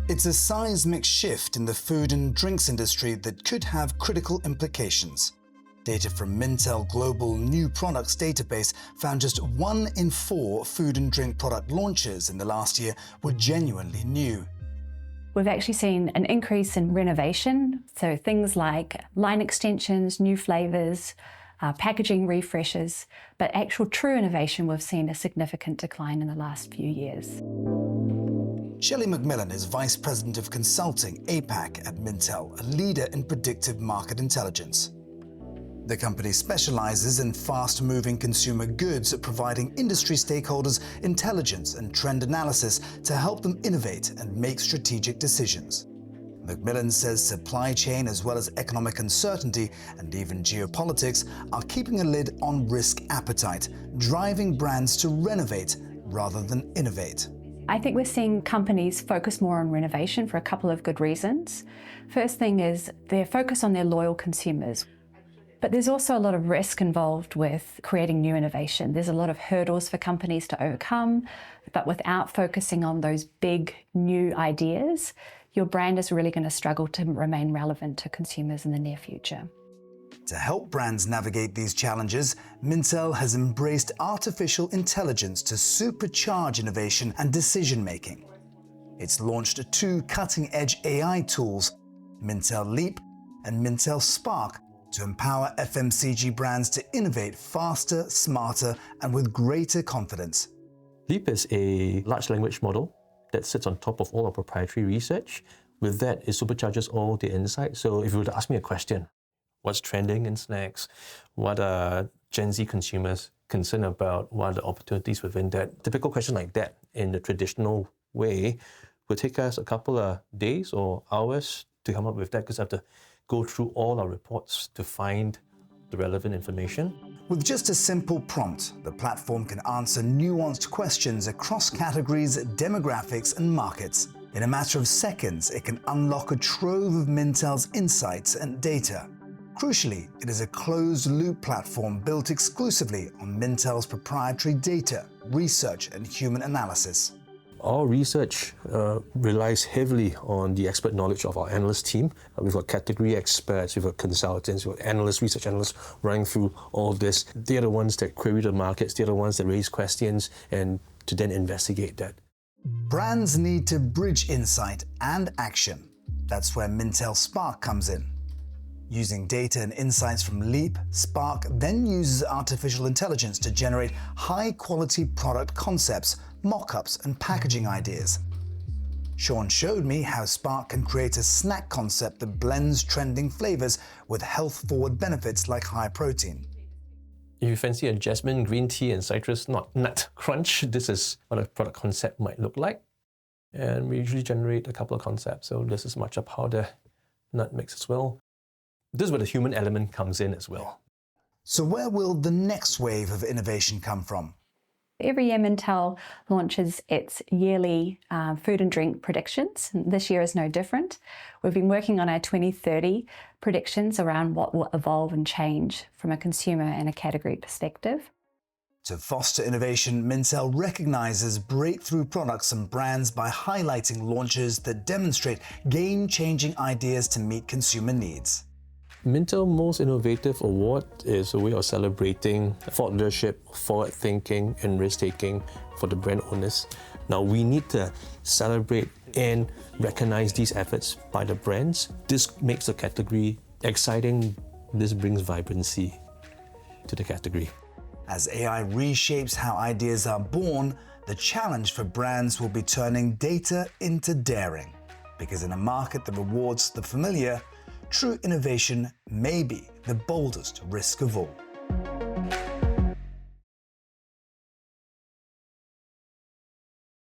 It's a seismic shift in the food and drinks industry that could have critical implications. Data from Mintel Global New Products database found just 1 in 4 food and drink product launches in the last year were genuinely new. We've actually seen an increase in renovation, so things like line extensions, new flavours, packaging refreshes, but actual true innovation we've seen a significant decline in the last few years. Shelley McMillan is Vice President of Consulting APAC at Mintel, a leader in predictive market intelligence. The company specializes in fast-moving consumer goods, providing industry stakeholders intelligence and trend analysis to help them innovate and make strategic decisions. McMillan says supply chain as well as economic uncertainty and even geopolitics are keeping a lid on risk appetite, driving brands to renovate rather than innovate. I think we're seeing companies focus more on renovation for a couple of good reasons. First thing is their focus on their loyal consumers. But there's also a lot of risk involved with creating new innovation. There's a lot of hurdles for companies to overcome, but without focusing on those big new ideas, your brand is really going to struggle to remain relevant to consumers in the near future. To help brands navigate these challenges, Mintel has embraced artificial intelligence to supercharge innovation and decision-making. It's launched 2 cutting-edge AI tools, Mintel Leap and Mintel Spark, to empower FMCG brands to innovate faster, smarter, and with greater confidence. Leap is a large language model that sits on top of all our proprietary research. With that, it supercharges all the insights. So if you were to ask me a question, what's trending in snacks? What are Gen Z consumers concerned about? What are the opportunities within that? Typical question like that in the traditional way would take us a couple of days or hours to come up with that, because I have to go through all our reports to find the relevant information. With just a simple prompt, the platform can answer nuanced questions across categories, demographics, and markets. In a matter of seconds, it can unlock a trove of Mintel's insights and data. Crucially, it is a closed-loop platform built exclusively on Mintel's proprietary data, research, and human analysis. Our research relies heavily on the expert knowledge of our analyst team. We've got category experts, we've got consultants, we've got analysts, research analysts running through all of this. They're the ones that query the markets, they're the ones that raise questions and to then investigate that. Brands need to bridge insight and action. That's where Mintel Spark comes in. Using data and insights from Leap, Spark then uses artificial intelligence to generate high-quality product concepts, mock-ups, and packaging ideas. Sean showed me how Spark can create a snack concept that blends trending flavors with health-forward benefits like high protein. If you fancy a jasmine green tea and citrus nut crunch, this is what a product concept might look like. And we usually generate a couple of concepts. So this is matcha powder, nut mix as well. This is where the human element comes in as well. So where will the next wave of innovation come from? Every year Mintel launches its yearly food and drink predictions. This year is no different. We've been working on our 2030 predictions around what will evolve and change from a consumer and a category perspective. To foster innovation, Mintel recognizes breakthrough products and brands by highlighting launches that demonstrate game-changing ideas to meet consumer needs. Mintel Most Innovative Award is a way of celebrating thought leadership, forward thinking, and risk-taking for the brand owners. Now, we need to celebrate and recognize these efforts by the brands. This makes the category exciting. This brings vibrancy to the category. As AI reshapes how ideas are born, the challenge for brands will be turning data into daring. Because in a market that rewards the familiar, true innovation may be the boldest risk of all.